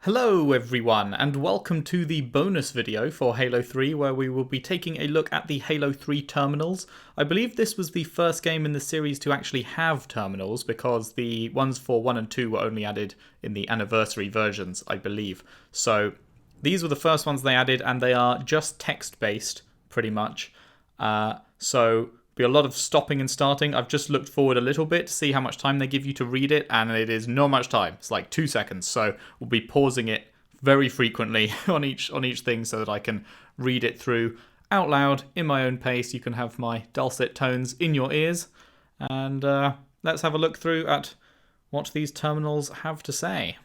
Hello everyone, and welcome to the bonus video for Halo 3, where we will be taking a look at the Halo 3 terminals. I believe this was the first game in the series to actually have terminals, because the ones for 1 and 2 were only added in the anniversary versions, I believe. So these were the first ones they added, and they are just text-based, pretty much. So be a lot of stopping and starting. I've just looked forward a little bit to see how much time they give you to read it, and it is not much time. It's like 2 seconds, so we'll be pausing it very frequently on each thing so that I can read it through out loud in my own pace. You can have my dulcet tones in your ears, and let's have a look through at what these terminals have to say.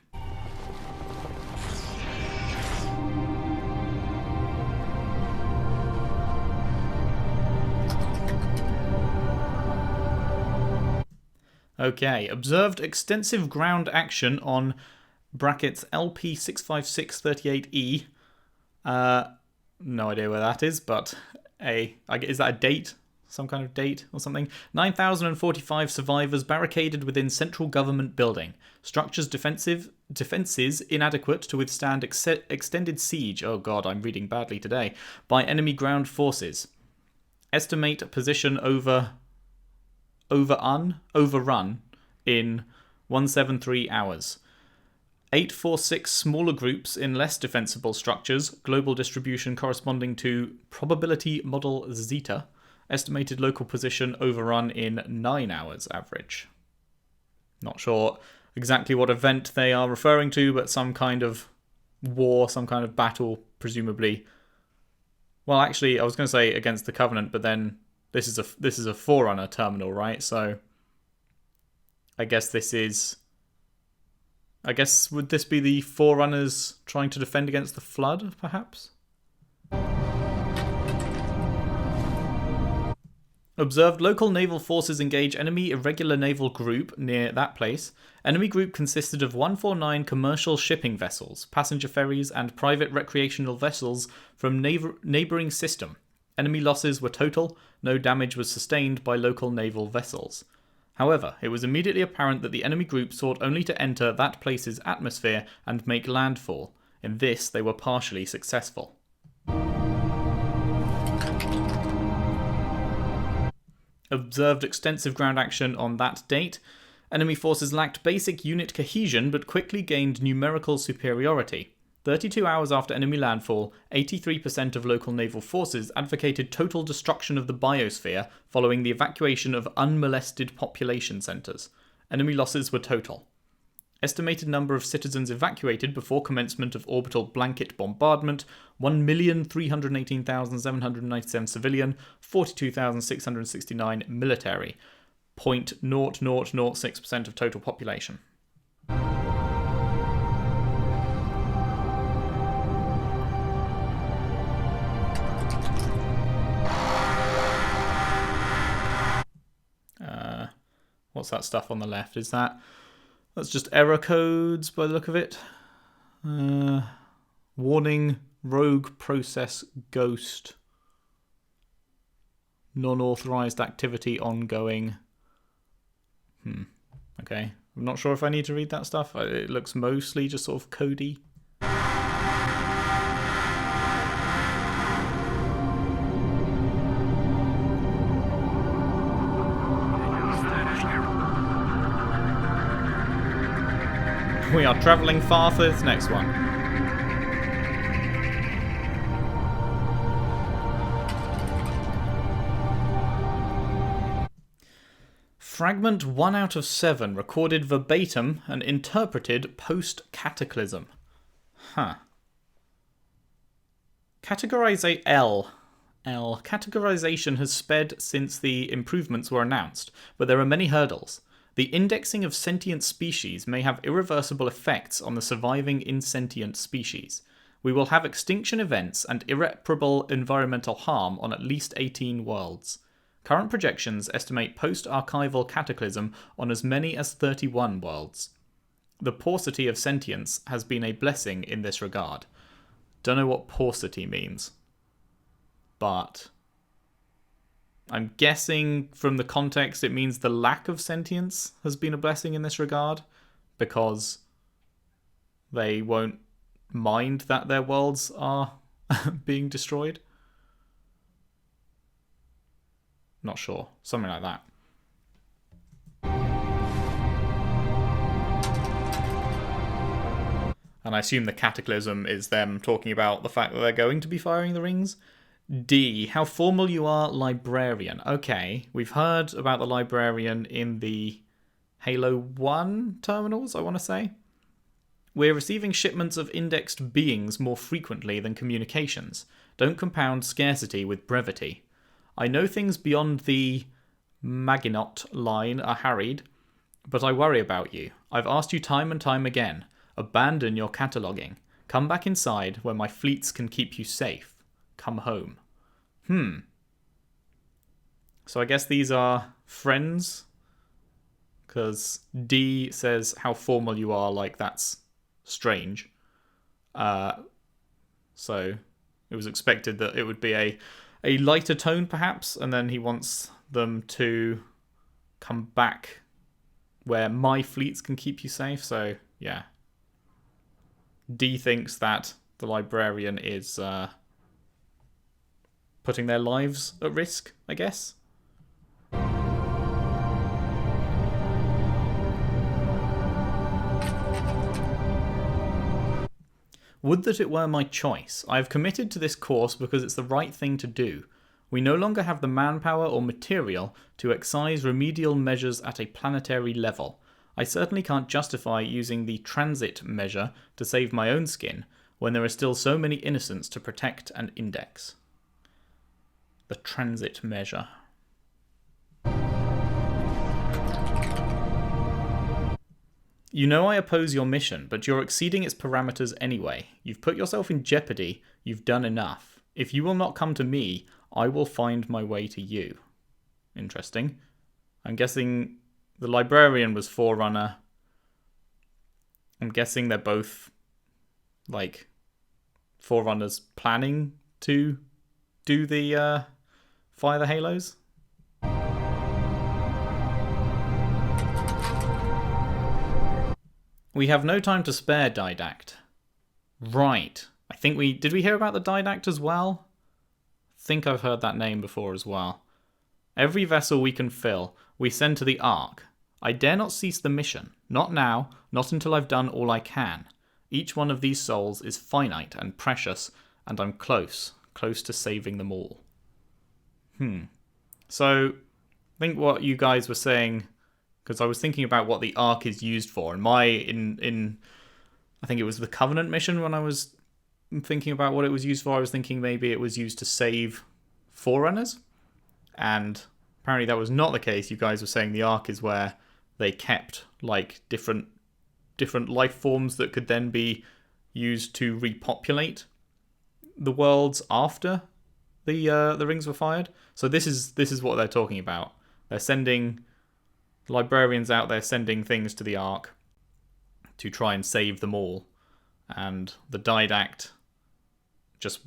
Okay, observed extensive ground action on brackets LP65638E. No idea where that is, but is that a date? Some kind of date or something? 9,045 survivors barricaded within central government building. Structures defenses inadequate to withstand extended siege. Oh god, I'm reading badly today. By enemy ground forces. Estimate position overrun in 173 hours. 846 smaller groups in less defensible structures, global distribution corresponding to probability model zeta. Estimated local position overrun in 9 hours average. Not sure exactly what event they are referring to, but some kind of war, some kind of battle, presumably. Well, actually, I was going to say against the Covenant, but then this is a Forerunner terminal, right? So I guess would this be the Forerunners trying to defend against the Flood, perhaps? Observed local naval forces engage enemy irregular naval group near that place. Enemy group consisted of 149 commercial shipping vessels, passenger ferries, and private recreational vessels from neighbouring system. Enemy losses were total. No damage was sustained by local naval vessels. However, it was immediately apparent that the enemy group sought only to enter that place's atmosphere and make landfall. In this, they were partially successful. Observed extensive ground action on that date. Enemy forces lacked basic unit cohesion but quickly gained numerical superiority. 32 hours after enemy landfall, 83% of local naval forces advocated total destruction of the biosphere following the evacuation of unmolested population centres. Enemy losses were total. Estimated number of citizens evacuated before commencement of orbital blanket bombardment: 1,318,797 civilian, 42,669 military. 0.0006% of total population. What's that stuff on the left? That's just error codes by the look of it. Warning, rogue process ghost. Non-authorized activity ongoing. Okay. I'm not sure if I need to read that stuff. It looks mostly just sort of codey. We are travelling far for this next one. Fragment 1 out of 7 recorded verbatim and interpreted post-cataclysm. Categorization has sped since the improvements were announced, but there are many hurdles. The indexing of sentient species may have irreversible effects on the surviving insentient species. We will have extinction events and irreparable environmental harm on at least 18 worlds. Current projections estimate post-archival cataclysm on as many as 31 worlds. The paucity of sentience has been a blessing in this regard. Don't know what paucity means, but I'm guessing from the context it means the lack of sentience has been a blessing in this regard, because they won't mind that their worlds are being destroyed. Not sure. Something like that. And I assume the cataclysm is them talking about the fact that they're going to be firing the rings. D, how formal you are, librarian. Okay, we've heard about the librarian in the Halo 1 terminals, I want to say. We're receiving shipments of indexed beings more frequently than communications. Don't compound scarcity with brevity. I know things beyond the Maginot line are harried, but I worry about you. I've asked you time and time again. Abandon your cataloguing. Come back inside where my fleets can keep you safe. Come home. So I guess these are friends. Because D says how formal you are, like that's strange. So it was expected that it would be a lighter tone perhaps, and then he wants them to come back where my fleets can keep you safe. So yeah. D thinks that the librarian is putting their lives at risk, I guess. Would that it were my choice. I have committed to this course because it's the right thing to do. We no longer have the manpower or material to excise remedial measures at a planetary level. I certainly can't justify using the transit measure to save my own skin when there are still so many innocents to protect and index. The transit measure. You know I oppose your mission, but you're exceeding its parameters anyway. You've put yourself in jeopardy. You've done enough. If you will not come to me, I will find my way to you. Interesting. I'm guessing the librarian was Forerunner. I'm guessing they're both, like, Forerunners planning to do the fire the Halos. We have no time to spare, Didact. Right. I think did we hear about the Didact as well? I think I've heard that name before as well. Every vessel we can fill, we send to the Ark. I dare not cease the mission. Not now, not until I've done all I can. Each one of these souls is finite and precious, and I'm close to saving them all. So, I think what you guys were saying, because I was thinking about what the Ark is used for, and I think it was the Covenant mission when I was thinking about what it was used for, I was thinking maybe it was used to save Forerunners, and apparently that was not the case. You guys were saying the Ark is where they kept like different life forms that could then be used to repopulate the worlds after the rings were fired. So this is what they're talking about. They're sending librarians out there, sending things to the Ark to try and save them all, and the Didact just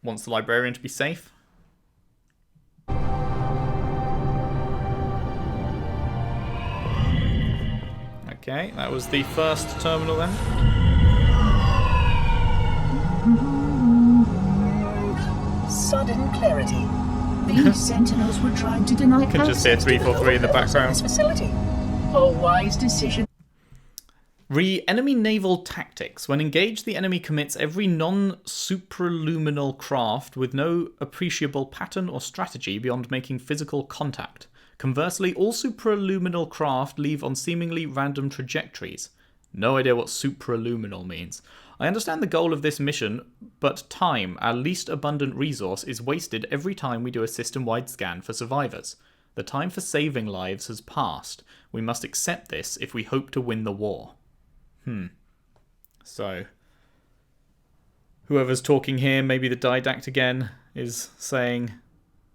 wants the librarian to be safe. Okay, that was the first terminal then. Sudden clarity. These sentinels were trying to deny can just hear 343 in the background. Facility. A wise decision. Enemy naval tactics. When engaged, the enemy commits every non-supraluminal craft with no appreciable pattern or strategy beyond making physical contact. Conversely, all supraluminal craft leave on seemingly random trajectories. No idea what supraluminal means. I understand the goal of this mission, but time, our least abundant resource, is wasted every time we do a system-wide scan for survivors. The time for saving lives has passed. We must accept this if we hope to win the war. So, whoever's talking here, maybe the Didact again, is saying,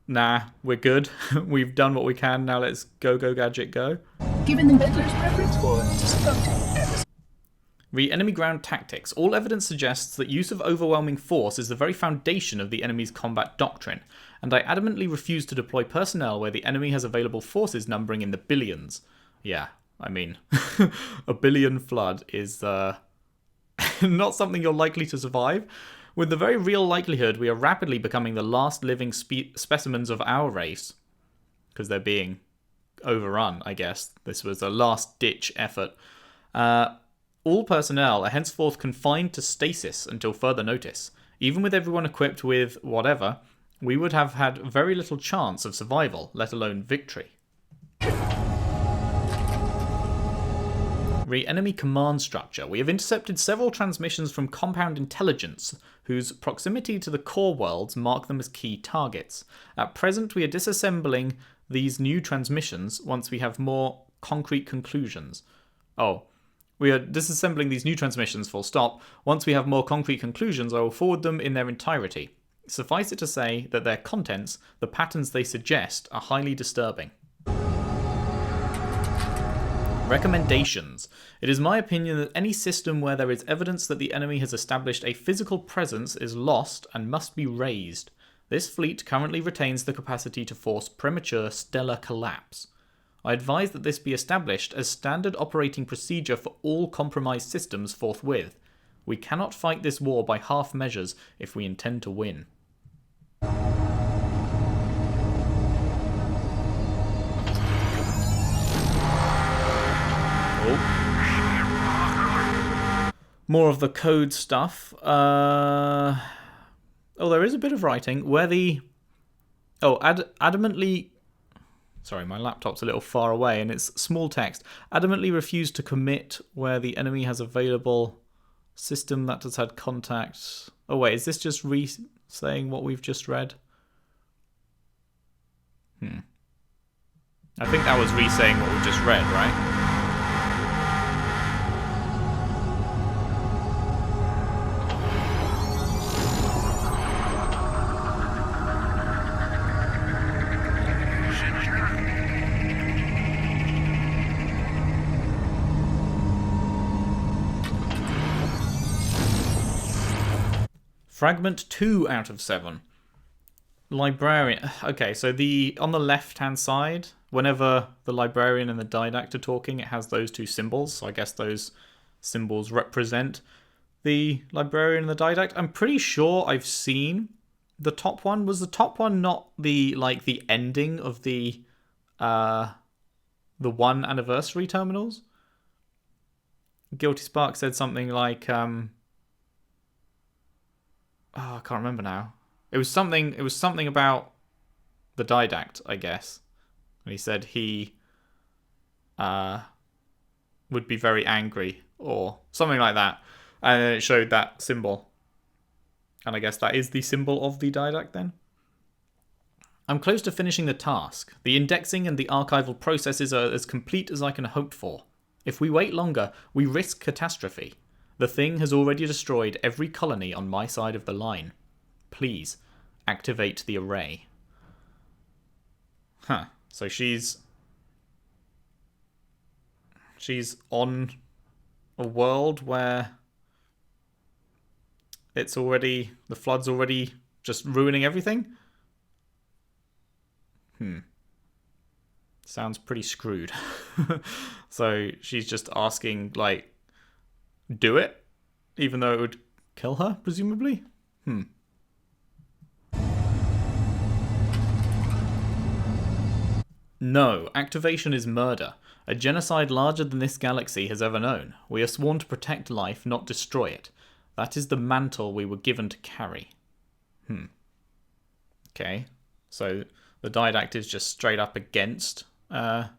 nah, we're good. We've done what we can. Now let's go, Gadget, go. Given the meddler's preference for disappointing. Enemy ground tactics. All evidence suggests that use of overwhelming force is the very foundation of the enemy's combat doctrine, and I adamantly refuse to deploy personnel where the enemy has available forces numbering in the billions. Yeah, I mean, a billion flood is not something you're likely to survive. With the very real likelihood we are rapidly becoming the last living specimens of our race, because they're being overrun, I guess. This was a last-ditch effort. All personnel are henceforth confined to stasis until further notice. Even with everyone equipped with whatever, we would have had very little chance of survival, let alone victory. Enemy command structure. We have intercepted several transmissions from Compound Intelligence, whose proximity to the core worlds mark them as key targets. At present, we are disassembling these new transmissions once we have more concrete conclusions. Oh, we are disassembling these new transmissions, full stop. Once we have more concrete conclusions, I will forward them in their entirety. Suffice it to say that their contents, the patterns they suggest, are highly disturbing. Recommendations. It is my opinion that any system where there is evidence that the enemy has established a physical presence is lost and must be raised. This fleet currently retains the capacity to force premature stellar collapse. I advise that this be established as standard operating procedure for all compromised systems forthwith. We cannot fight this war by half measures if we intend to win. More of the code stuff. Oh, there is a bit of writing where the... adamantly... Sorry, my laptop's a little far away and it's small text. Adamantly refused to commit where the enemy has available system that has had contact. Oh wait, is this just re-saying what we've just read? I think that was re-saying what we just read, right? Fragment 2 out of 7. Librarian. Okay, so on the left-hand side, whenever the librarian and the didact are talking, it has those two symbols. So I guess those symbols represent the librarian and the didact. I'm pretty sure I've seen the top one. Was the top one not the ending of the 1 anniversary terminals? Guilty Spark said something like I can't remember now. It was something about the didact, I guess. And he said he would be very angry or something like that. And it showed that symbol. And I guess that is the symbol of the didact then. I'm close to finishing the task. The indexing and the archival processes are as complete as I can hope for. If we wait longer, we risk catastrophe. The thing has already destroyed every colony on my side of the line. Please, activate the array. So she's on a world where it's already... the flood's already just ruining everything? Sounds pretty screwed. So she's just asking, like... do it, even though it would kill her, presumably? No, activation is murder. A genocide larger than this galaxy has ever known. We are sworn to protect life, not destroy it. That is the mantle we were given to carry. Okay, so the didact is just straight up against their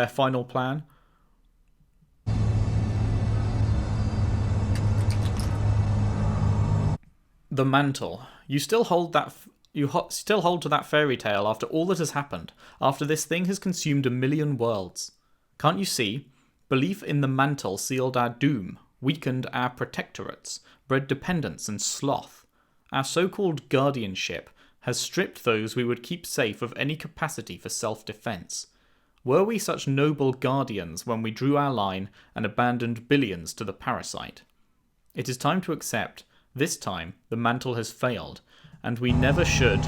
final plan. The mantle. You still hold to that fairy tale after all that has happened, after this thing has consumed 1 million worlds. Can't you see? Belief in the mantle sealed our doom, weakened our protectorates, bred dependence and sloth. Our so-called guardianship has stripped those we would keep safe of any capacity for self-defense. Were we such noble guardians when we drew our line and abandoned billions to the parasite? It is time to accept. This time, the mantle has failed, and we never should...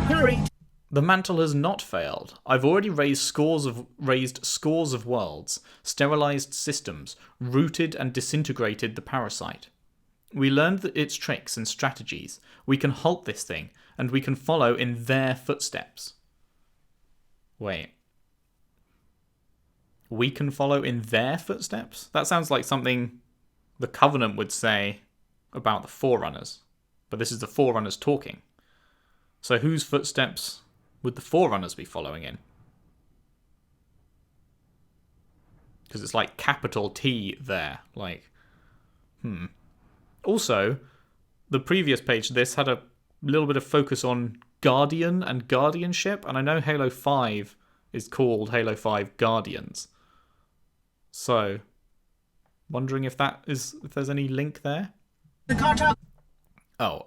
Hurry! The mantle has not failed. I've already raised scores of worlds, sterilized systems, rooted and disintegrated the parasite. We learned its tricks and strategies. We can halt this thing, and we can follow in their footsteps. Wait. We can follow in their footsteps? That sounds like something the Covenant would say about the Forerunners. But this is the Forerunners talking. So whose footsteps would the Forerunners be following in? Because it's like capital T there. Like, Also, the previous page of this had a little bit of focus on Guardian and Guardianship. And I know Halo 5 is called Halo 5 Guardians. So, wondering if there's any link there? Oh,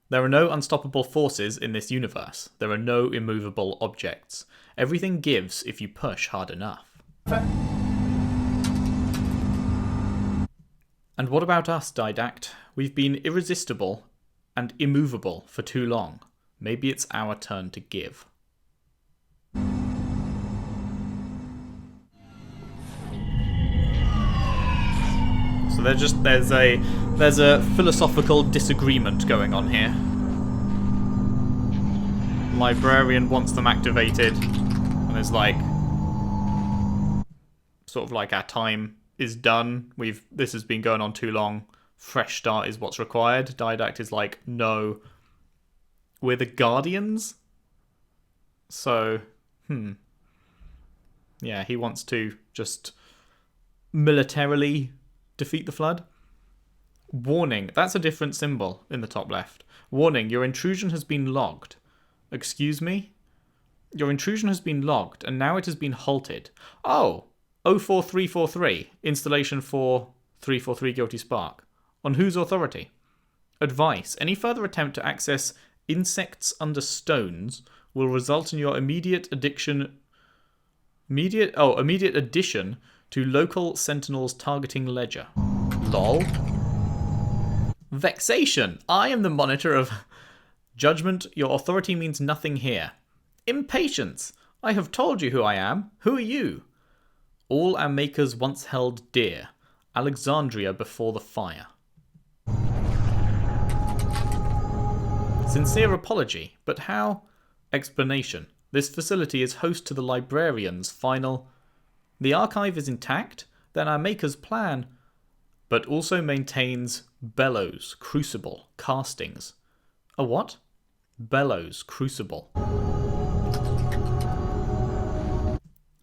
there are no unstoppable forces in this universe. There are no immovable objects. Everything gives if you push hard enough. And what about us, Didact? We've been irresistible and immovable for too long. Maybe it's our turn to give. So there's a philosophical disagreement going on here. Librarian wants them activated, and is like, sort of like, our time is done. This has been going on too long. Fresh start is what's required. Didact is like, no, we're the Guardians. So, yeah, he wants to just militarily defeat the Flood. Warning, that's a different symbol in the top left. Warning, your intrusion has been logged. Excuse me? Your intrusion has been logged, and now it has been halted. Oh, 04343, installation for 343 Guilty Spark. On whose authority? Advice, any further attempt to access insects under stones will result in your immediate addition to local Sentinel's targeting ledger. Lol. Vexation. I am the monitor of judgment. Your authority means nothing here. Impatience. I have told you who I am. Who are you? All our makers once held dear. Alexandria before the fire. Sincere apology, but how? Explanation. This facility is host to the librarian's final. The archive is intact, then our maker's plan, but also maintains bellows, crucible, castings. A what? Bellows, crucible.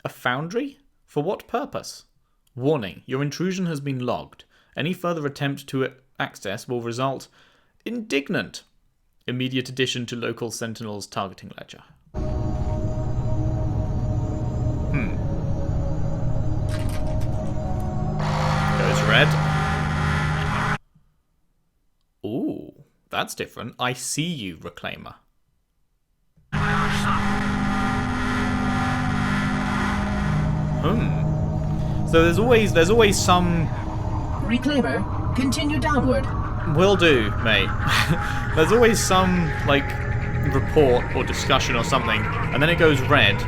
A foundry? For what purpose? Warning, your intrusion has been logged. Any further attempt to access will result indignant. Immediate addition to local Sentinel's targeting ledger. Goes red. Ooh, that's different. I see you, Reclaimer. So there's always some... Reclaimer, continue downward. Will do, mate. There's always some, like, report or discussion or something, and then it goes red,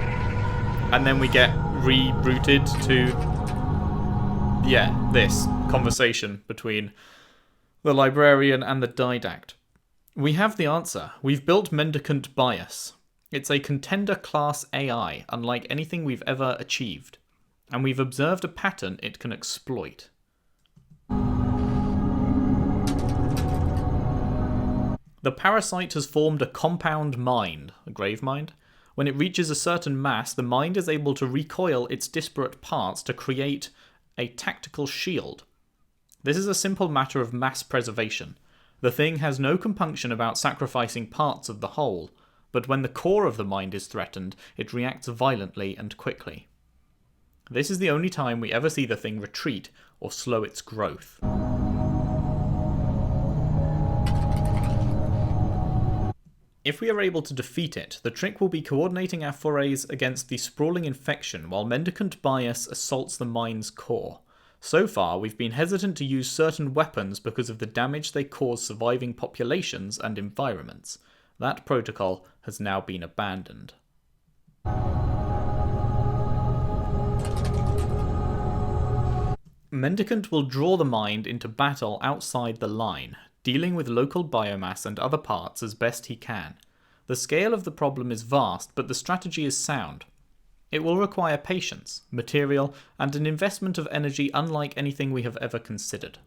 and then we get rerouted to, yeah, this conversation between the librarian and the Didact. We have the answer. We've built Mendicant Bias. It's a contender class AI, unlike anything we've ever achieved, and we've observed a pattern it can exploit. The parasite has formed a compound mind, a grave mind. When it reaches a certain mass, the mind is able to recoil its disparate parts to create a tactical shield. This is a simple matter of mass preservation. The thing has no compunction about sacrificing parts of the whole, but when the core of the mind is threatened, it reacts violently and quickly. This is the only time we ever see the thing retreat or slow its growth. If we are able to defeat it, the trick will be coordinating our forays against the sprawling infection while Mendicant Bias assaults the mind's core. So far, we've been hesitant to use certain weapons because of the damage they cause surviving populations and environments. That protocol has now been abandoned. Mendicant will draw the mind into battle outside the line, dealing with local biomass and other parts as best he can. The scale of the problem is vast, but the strategy is sound. It will require patience, material, and an investment of energy unlike anything we have ever considered.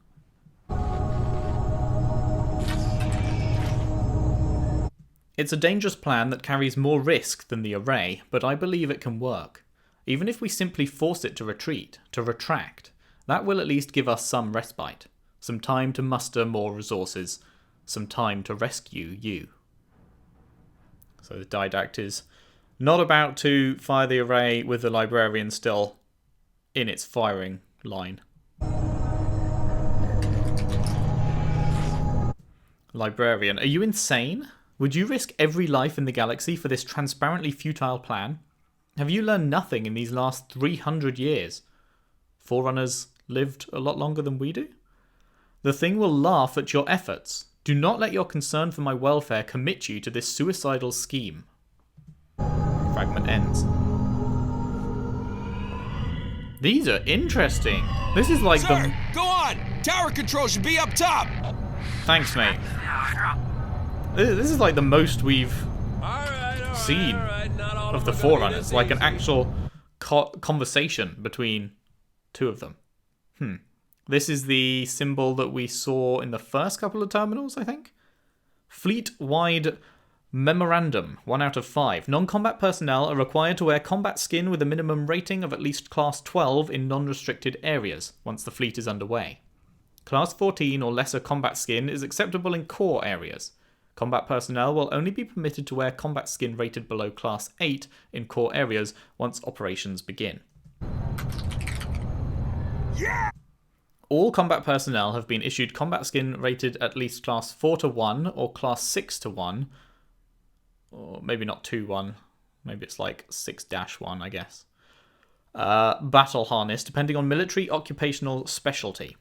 It's a dangerous plan that carries more risk than the array, but I believe it can work. Even if we simply force it to retreat, to retract, that will at least give us some respite, some time to muster more resources, some time to rescue you. So the Didact is not about to fire the array with the librarian still in its firing line. Librarian, are you insane? Would you risk every life in the galaxy for this transparently futile plan? Have you learned nothing in these last 300 years? Forerunners lived a lot longer than we do? The thing will laugh at your efforts. Do not let your concern for my welfare commit you to this suicidal scheme. Fragment ends. These are interesting. This is like Sir, go on! Tower control should be up top! Thanks, mate. This is like the most we've seen of the Forerunners. Like an actual conversation between two of them. This is the symbol that we saw in the first couple of terminals, I think. Fleet-wide memorandum, 1 out of 5. Non-combat personnel are required to wear combat skin with a minimum rating of at least Class 12 in non-restricted areas, once the fleet is underway. Class 14 or lesser combat skin is acceptable in core areas. Combat personnel will only be permitted to wear combat skin rated below Class 8 in core areas once operations begin. Yeah! All combat personnel have been issued combat skin rated at least Class 4 to 1 or Class 6 to 1. Or maybe not 2-1. Maybe it's like 6-1, I guess. Battle harness, depending on military occupational specialty.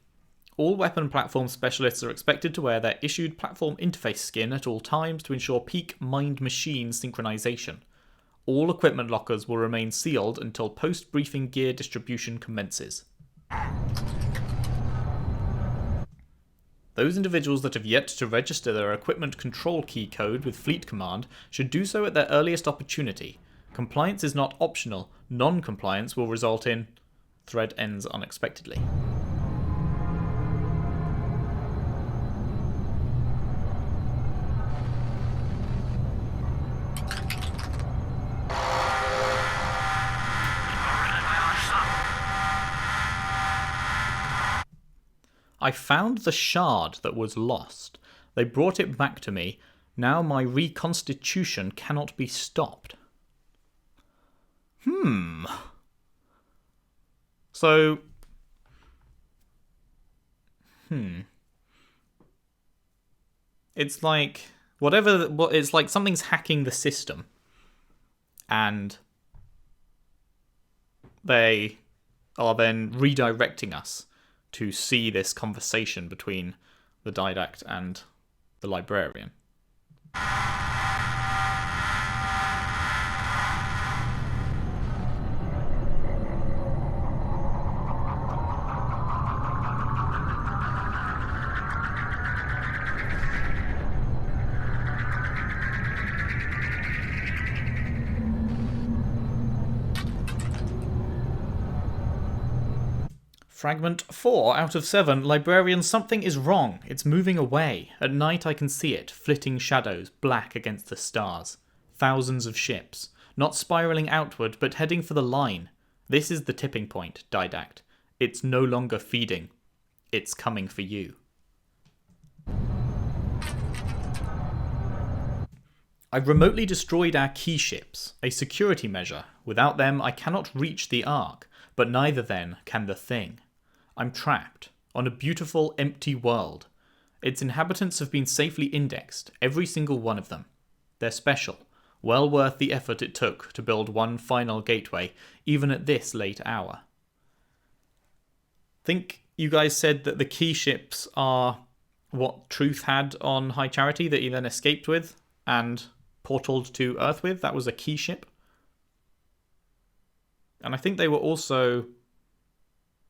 All weapon platform specialists are expected to wear their issued platform interface skin at all times to ensure peak mind-machine synchronization. All equipment lockers will remain sealed until post-briefing gear distribution commences. Those individuals that have yet to register their equipment control key code with Fleet Command should do so at their earliest opportunity. Compliance is not optional. Non-compliance will result in... Thread ends unexpectedly. I found the shard that was lost. They brought it back to me. Now my reconstitution cannot be stopped. So... It's like... It's like something's hacking the system. And... they are then redirecting us to see this conversation between the Didact and the librarian. Fragment 4 out of 7. Librarian, something is wrong. It's moving away. At night I can see it, flitting shadows, black against the stars. Thousands of ships. Not spiralling outward, but heading for the line. This is the tipping point, Didact. It's no longer feeding. It's coming for you. I've remotely destroyed our key ships, a security measure. Without them I cannot reach the Ark, but neither then can the Thing. I'm trapped, on a beautiful, empty world. Its inhabitants have been safely indexed, every single one of them. They're special, well worth the effort it took to build one final gateway, even at this late hour. Think you guys said that the key ships are what Truth had on High Charity that he then escaped with? and portaled to Earth with. That was a key ship. And I think they were also...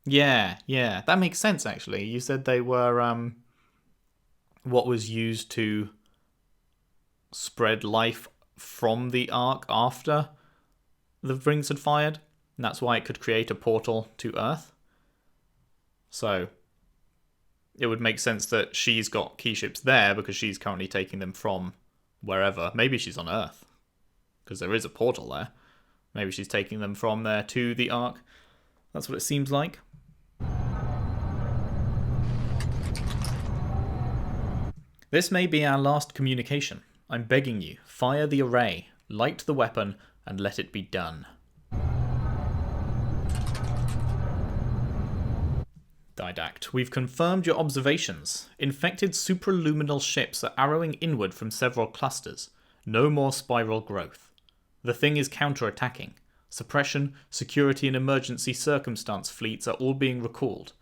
Yeah, that makes sense, actually. You said they were what was used to spread life from the Ark after the rings had fired. And that's why it could create a portal to Earth. So it would make sense that she's got key ships there because she's currently taking them from wherever. Maybe she's on Earth because there is a portal there. Maybe she's taking them from there to the Ark. That's what it seems like. This may be our last communication. I'm begging you, fire the array, light the weapon, and let it be done. Didact, we've confirmed your observations. Infected supraluminal ships are arrowing inward from several clusters. No more spiral growth. The thing is counter-attacking. Suppression, security and emergency circumstance fleets are all being recalled.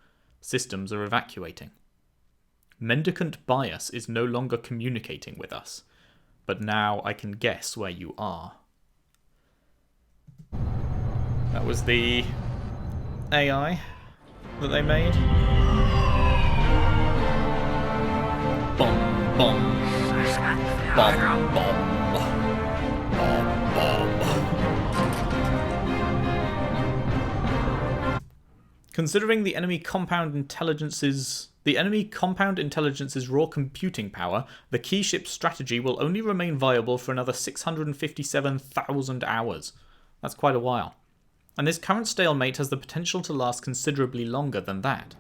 Systems are evacuating. Mendicant Bias is no longer communicating with us. But now I can guess where you are. That was the AI that they made. Bomb, bomb. Bomb, bomb. Bomb, bomb. Considering the enemy compound intelligence's raw computing power, the key ship strategy will only remain viable for another 657,000 hours. That's quite a while. And this current stalemate has the potential to last considerably longer than that.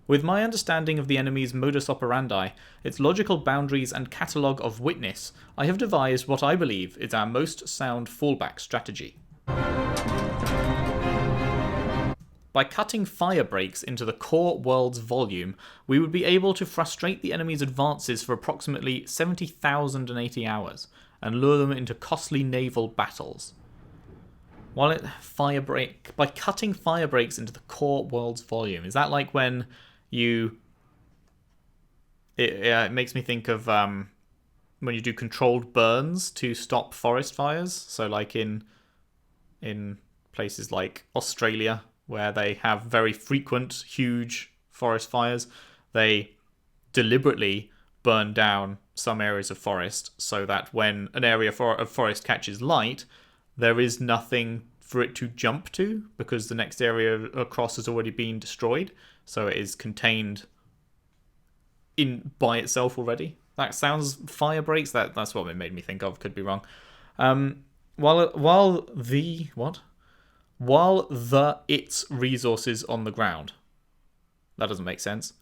With my understanding of the enemy's modus operandi, its logical boundaries and catalogue of witness, I have devised what I believe is our most sound fallback strategy. By cutting fire breaks into the core world's volume, we would be able to frustrate the enemy's advances for approximately 70,080 hours, and lure them into costly naval battles. By cutting fire breaks into the core world's volume, is that like when you... It makes me think of when you do controlled burns to stop forest fires. So like in places like Australia, where they have very frequent, huge forest fires, they deliberately burn down some areas of forest so that when an area of forest catches light, there is nothing for it to jump to because the next area across has already been destroyed. So it is contained by itself already. That sounds fire breaks. That's what it made me think of. Could be wrong. While its resources on the ground. That doesn't make sense.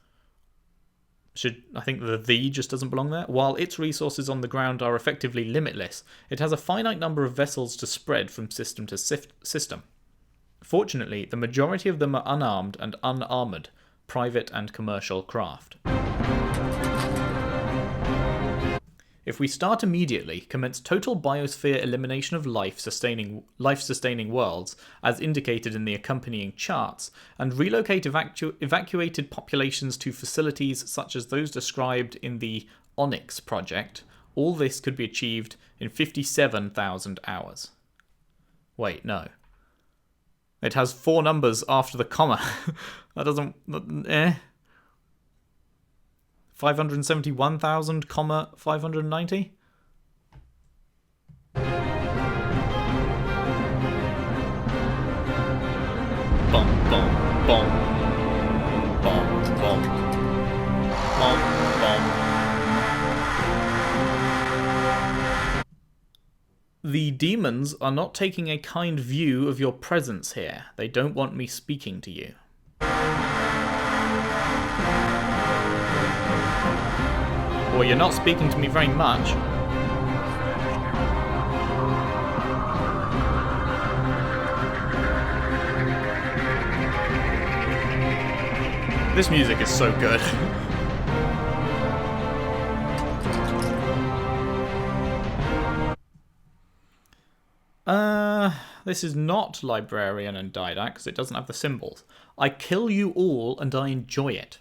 I think the just doesn't belong there. While its resources on the ground are effectively limitless, it has a finite number of vessels to spread from system to system. Fortunately, the majority of them are unarmed and unarmoured, private and commercial craft. If we start immediately, commence total biosphere elimination of life-sustaining worlds, as indicated in the accompanying charts, and relocate evacuated populations to facilities such as those described in the Onyx project, all this could be achieved in 57,000 hours. Wait, no. It has 4 numbers after the comma. That doesn't... 571,590? Bum, bum, bum. Bum, bum. Bum, bum. The demons are not taking a kind view of your presence here. They don't want me speaking to you. Well, you're not speaking to me very much. This music is so good. This is not Librarian and Didact because it doesn't have the symbols. I kill you all and I enjoy it.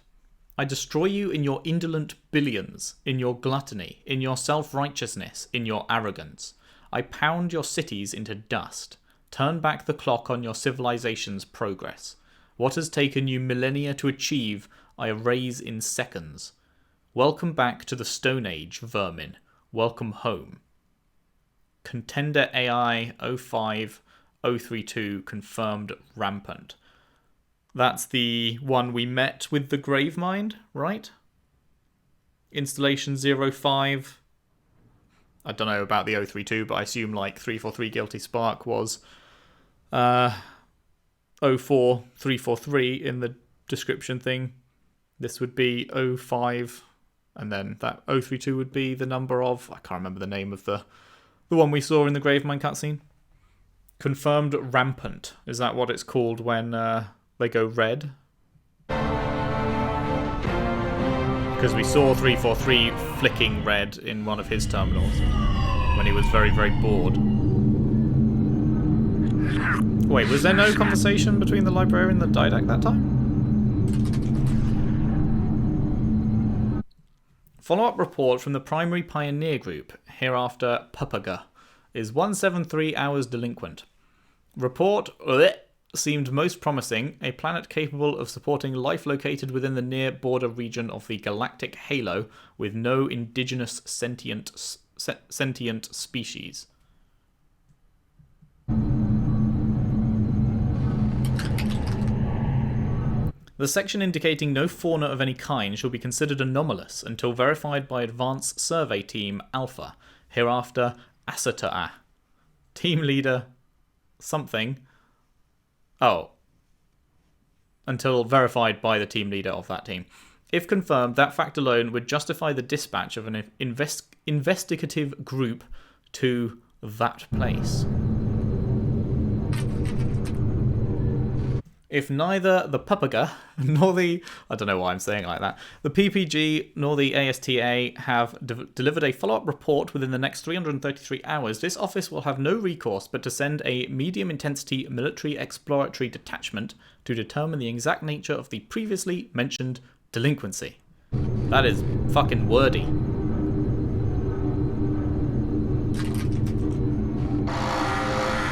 I destroy you in your indolent billions, in your gluttony, in your self-righteousness, in your arrogance. I pound your cities into dust. Turn back the clock on your civilization's progress. What has taken you millennia to achieve, I erase in seconds. Welcome back to the Stone Age, vermin. Welcome home. Contender AI 05032 confirmed rampant. That's the one we met with the Gravemind, right? Installation 05. I don't know about the 032, but I assume like 343 Guilty Spark was 04343 in the description thing. This would be 05, and then that 032 would be the number of, I can't remember the name of the one we saw in the Gravemind cutscene. Confirmed rampant. Is that what it's called when they go red? Because we saw 343 flicking red in one of his terminals when he was very, very bored. Wait, was there no conversation between the librarian and the didact that time? Follow-up report from the primary pioneer group, hereafter Papaga, is 173 hours delinquent. Report seemed most promising, a planet capable of supporting life located within the near border region of the galactic halo with no indigenous sentient species. The section indicating no fauna of any kind shall be considered anomalous until verified by Advanced Survey Team Alpha, hereafter Asata'a. Team leader something. Oh. Until verified by the team leader of that team. If confirmed, that fact alone would justify the dispatch of an investigative group to that place. If neither the Papaga nor the... I don't know why I'm saying it like that. The PPG nor the ASTA have delivered a follow-up report within the next 333 hours, this office will have no recourse but to send a medium-intensity military exploratory detachment to determine the exact nature of the previously mentioned delinquency. That is fucking wordy.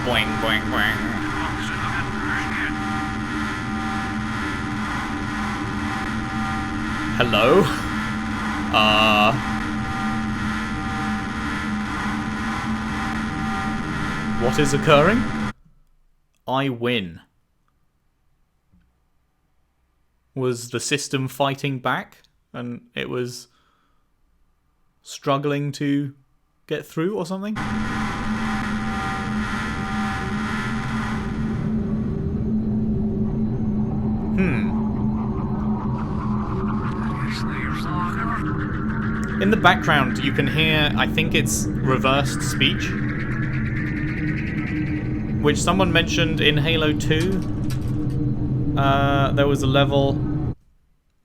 Boing, boing, boing. Hello? What is occurring? I win. Was the system fighting back and it was struggling to get through or something? In the background, you can hear, I think it's reversed speech, which someone mentioned in Halo 2. There was a level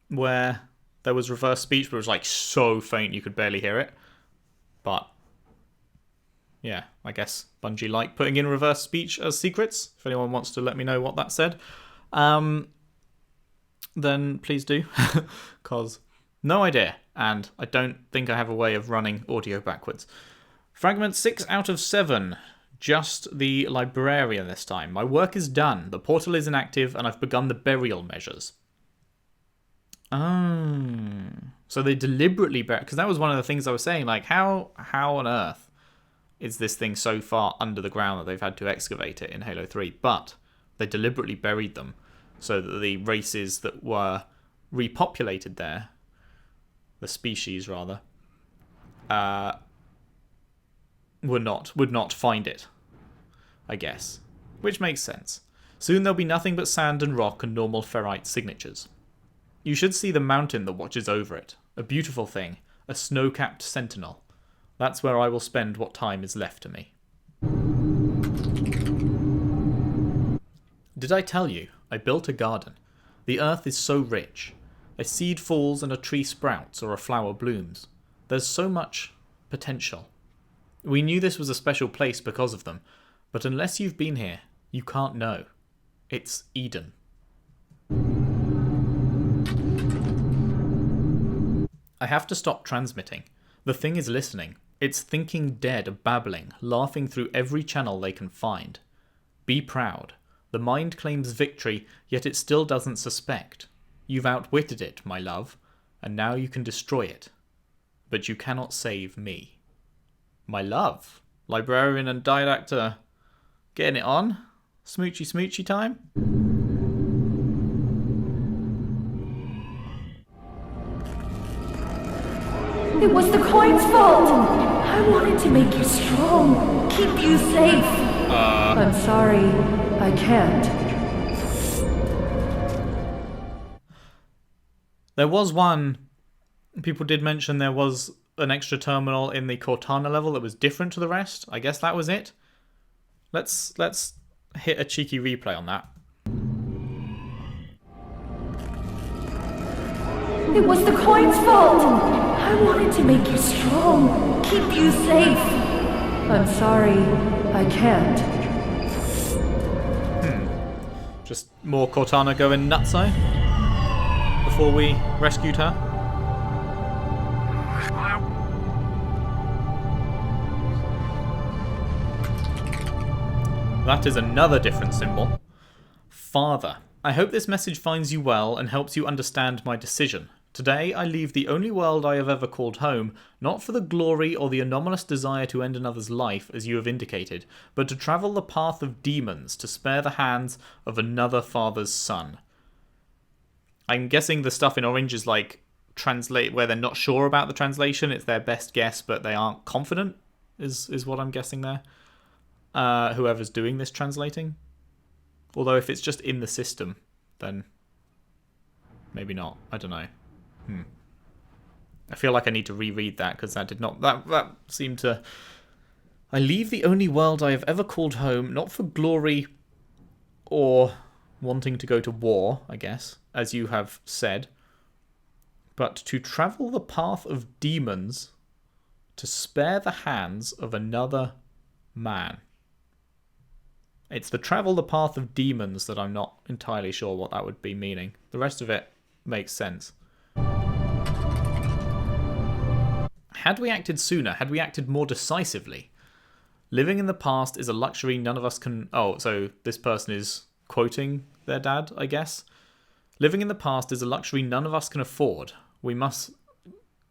where there was reverse speech, but it was like so faint you could barely hear it. But yeah, I guess Bungie like putting in reverse speech as secrets. If anyone wants to let me know what that said, then please do, because no idea. And I don't think I have a way of running audio backwards. Fragment 6 out of 7. Just the librarian this time. My work is done. The portal is inactive and I've begun the burial measures. Oh. So they deliberately buried... Because that was one of the things I was saying. Like, how on earth is this thing so far under the ground that they've had to excavate it in Halo 3? But they deliberately buried them so that the races that were repopulated there... the species rather, would not find it, I guess. Which makes sense. Soon there'll be nothing but sand and rock and normal ferrite signatures. You should see the mountain that watches over it. A beautiful thing. A snow-capped sentinel. That's where I will spend what time is left to me. Did I tell you? I built a garden. The earth is so rich. A seed falls and a tree sprouts or a flower blooms. There's so much potential. We knew this was a special place because of them, but unless you've been here, you can't know. It's Eden. I have to stop transmitting. The thing is listening. It's thinking dead, babbling, laughing through every channel they can find. Be proud. The mind claims victory, yet it still doesn't suspect. You've outwitted it, my love, and now you can destroy it. But you cannot save me. My love. Librarian and didact are getting it on. Smoochy smoochy time. It was the coin's fault! I wanted to make you strong, keep you safe. I'm sorry, I can't. There was one... People did mention there was an extra terminal in the Cortana level that was different to the rest. I guess that was it. Let's hit a cheeky replay on that. It was the coin's fault! I wanted to make you strong, keep you safe. I'm sorry, I can't. Just more Cortana going nutso before we rescued her. That is another different symbol. Father, I hope this message finds you well and helps you understand my decision. Today I leave the only world I have ever called home, not for the glory or the anomalous desire to end another's life, as you have indicated, but to travel the path of demons to spare the hands of another father's son. I'm guessing the stuff in orange is like translate where they're not sure about the translation. It's their best guess, but they aren't confident, is what I'm guessing there. Whoever's doing this translating. Although if it's just in the system, then maybe not. I don't know. I feel like I need to reread that because that did not... That seemed to... I leave the only world I have ever called home, not for glory or wanting to go to war, I guess, as you have said, but to travel the path of demons to spare the hands of another man. It's the travel the path of demons that I'm not entirely sure what that would be meaning. The rest of it makes sense. Had we acted sooner, had we acted more decisively? Living in the past is a luxury none of us can... Oh, so this person is quoting their dad, I guess. Living in the past is a luxury none of us can afford. We must...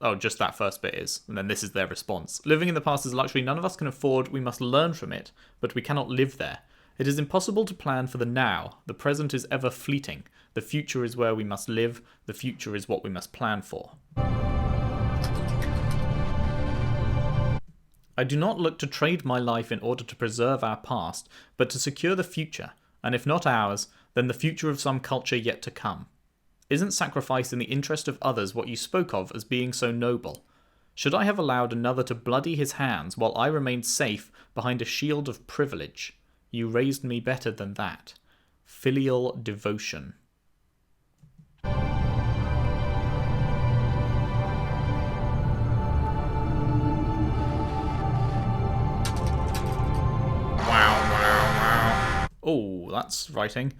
Oh, just that first bit is. And then this is their response. Living in the past is a luxury none of us can afford. We must learn from it, but we cannot live there. It is impossible to plan for the now. The present is ever fleeting. The future is where we must live. The future is what we must plan for. I do not look to trade my life in order to preserve our past, but to secure the future, and if not ours, then the future of some culture yet to come. Isn't sacrifice in the interest of others what you spoke of as being so noble? Should I have allowed another to bloody his hands while I remained safe behind a shield of privilege? You raised me better than that. Filial devotion. Oh, that's writing.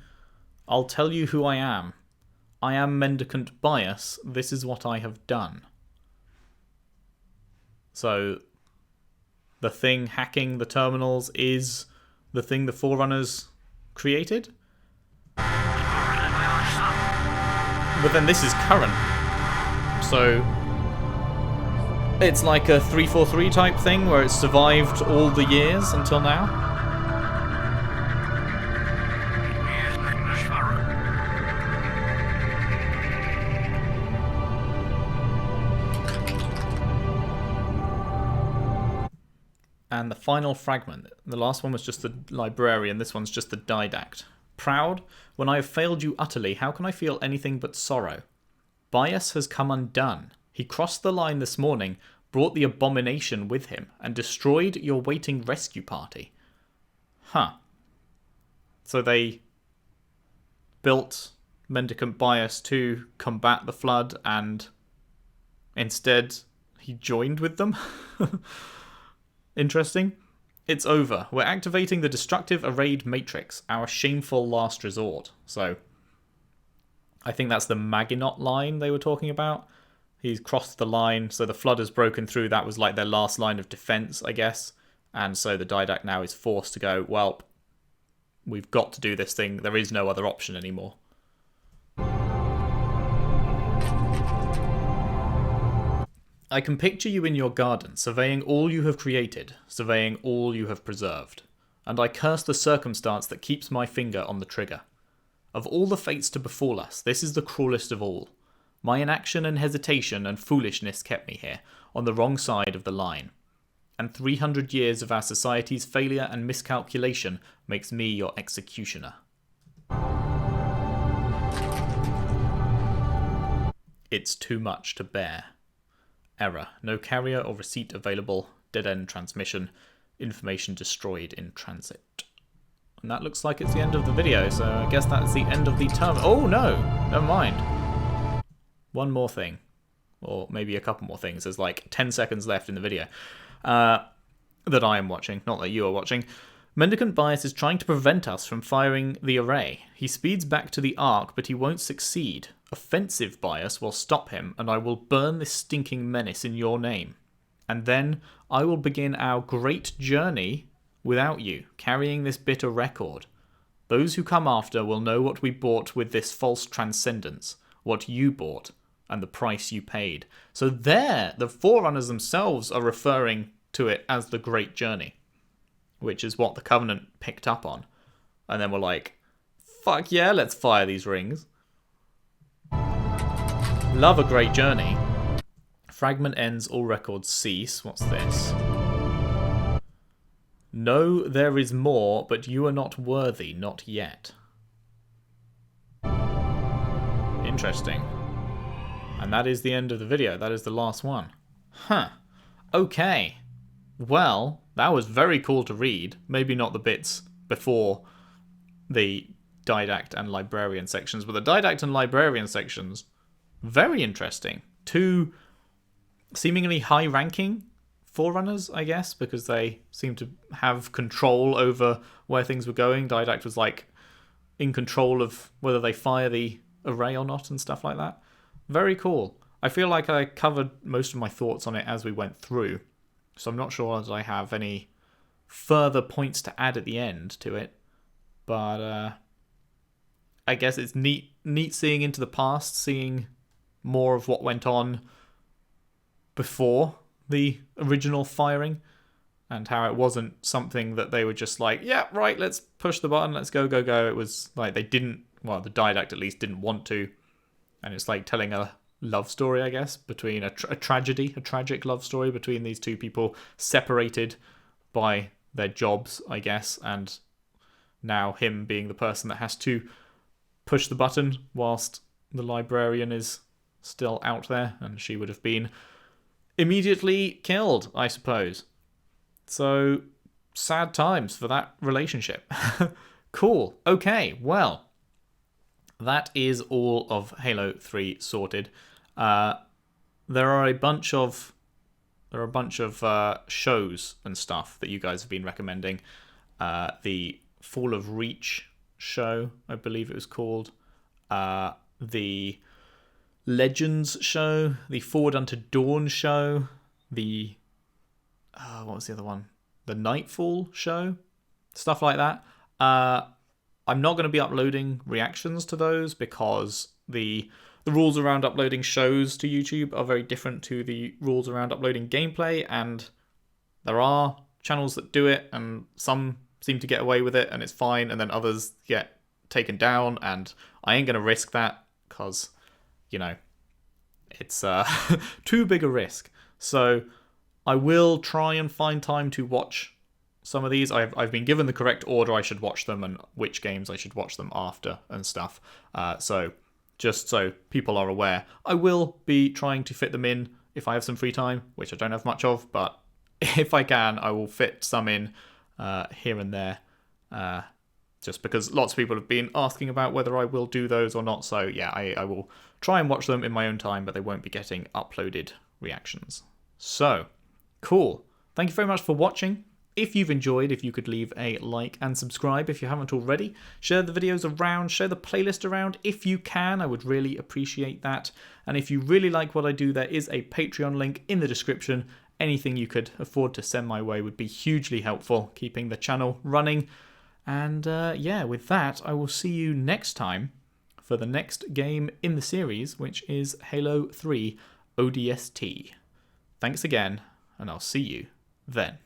I'll tell you who I am. I am Mendicant Bias. This is what I have done. So, the thing hacking the terminals is the thing the Forerunners created? But then this is current. So, it's like a 343 type thing where it's survived all the years until now? And the final fragment. The last one was just the librarian, this one's just the didact. Proud? When I have failed you utterly, how can I feel anything but sorrow? Bias has come undone. He crossed the line this morning, brought the abomination with him, and destroyed your waiting rescue party. Huh. So they built Mendicant Bias to combat the flood, and instead he joined with them? Interesting. It's over. We're activating the destructive arrayed matrix, our shameful last resort. So, I think that's the Maginot line they were talking about. He's crossed the line, so the flood has broken through. That was like their last line of defense, I guess. And so the Didact now is forced to go, well, we've got to do this thing. There is no other option anymore. I can picture you in your garden, surveying all you have created, surveying all you have preserved. And I curse the circumstance that keeps my finger on the trigger. Of all the fates to befall us, this is the cruelest of all. My inaction and hesitation and foolishness kept me here, on the wrong side of the line. And 300 years of our society's failure and miscalculation makes me your executioner. It's too much to bear. Error. No carrier or receipt available. Dead-end transmission. Information destroyed in transit. And that looks like it's the end of the video, so I guess that's the end of the term. Oh no! Never mind. One more thing. Or maybe a couple more things. There's like 10 seconds left in the video. That I am watching, not that you are watching. Mendicant Bias is trying to prevent us from firing the array. He speeds back to the Ark, but he won't succeed. Offensive Bias will stop him, and I will burn this stinking menace in your name. And then I will begin our great journey without you, carrying this bitter record. Those who come after will know what we bought with this false transcendence, what you bought, and the price you paid. So there, the Forerunners themselves are referring to it as the Great Journey, which is what the Covenant picked up on. And then we're like, fuck yeah, let's fire these rings. Love a great journey. Fragment ends, all records cease. What's this? No, there is more, but you are not worthy, not yet. Interesting. And that is the end of the video. That is the last one. Huh. Okay. Well, that was very cool to read. Maybe not the bits before the Didact and Librarian sections, but the Didact and Librarian sections, very interesting. Two seemingly high-ranking Forerunners, I guess, because they seem to have control over where things were going. Didact was like in control of whether they fire the array or not and stuff like that. Very cool. I feel like I covered most of my thoughts on it as we went through, so I'm not sure that I have any further points to add at the end to it. But I guess it's neat seeing into the past, seeing more of what went on before the original firing, and how it wasn't something that they were just like, yeah, right, let's push the button, let's go. It was like they didn't, well, the Didact at least didn't want to, and it's like telling a love story, I guess, between a tragic love story between these two people separated by their jobs, I guess, and now him being the person that has to push the button whilst the Librarian is still out there, and she would have been immediately killed, I suppose. So, sad times for that relationship. Cool. Okay, well, that is all of Halo 3 sorted. There are a bunch of shows and stuff that you guys have been recommending. The Fall of Reach show, I believe it was called. The Legends show, the Forward Unto Dawn show, the what was the other one? The Nightfall show, stuff like that. I'm not going to be uploading reactions to those because the rules around uploading shows to YouTube are very different to the rules around uploading gameplay, and there are channels that do it, and some seem to get away with it, and it's fine, and then others get taken down, and I ain't going to risk that because, you know, it's too big a risk. So I will try and find time to watch some of these. I've been given the correct order I should watch them and which games I should watch them after and stuff. So just so people are aware, I will be trying to fit them in if I have some free time, which I don't have much of, but if I can, I will fit some in here and there. Just because lots of people have been asking about whether I will do those or not. So yeah, I will try and watch them in my own time, but they won't be getting uploaded reactions. So, cool. Thank you very much for watching. if you've enjoyed, if you could leave a like and subscribe if you haven't already. Share the videos around, share the playlist around if you can. I would really appreciate that. And if you really like what I do, there is a Patreon link in the description. Anything you could afford to send my way would be hugely helpful, keeping the channel running. And yeah, with that, I will see you next time for the next game in the series, which is Halo 3 ODST. Thanks again, and I'll see you then.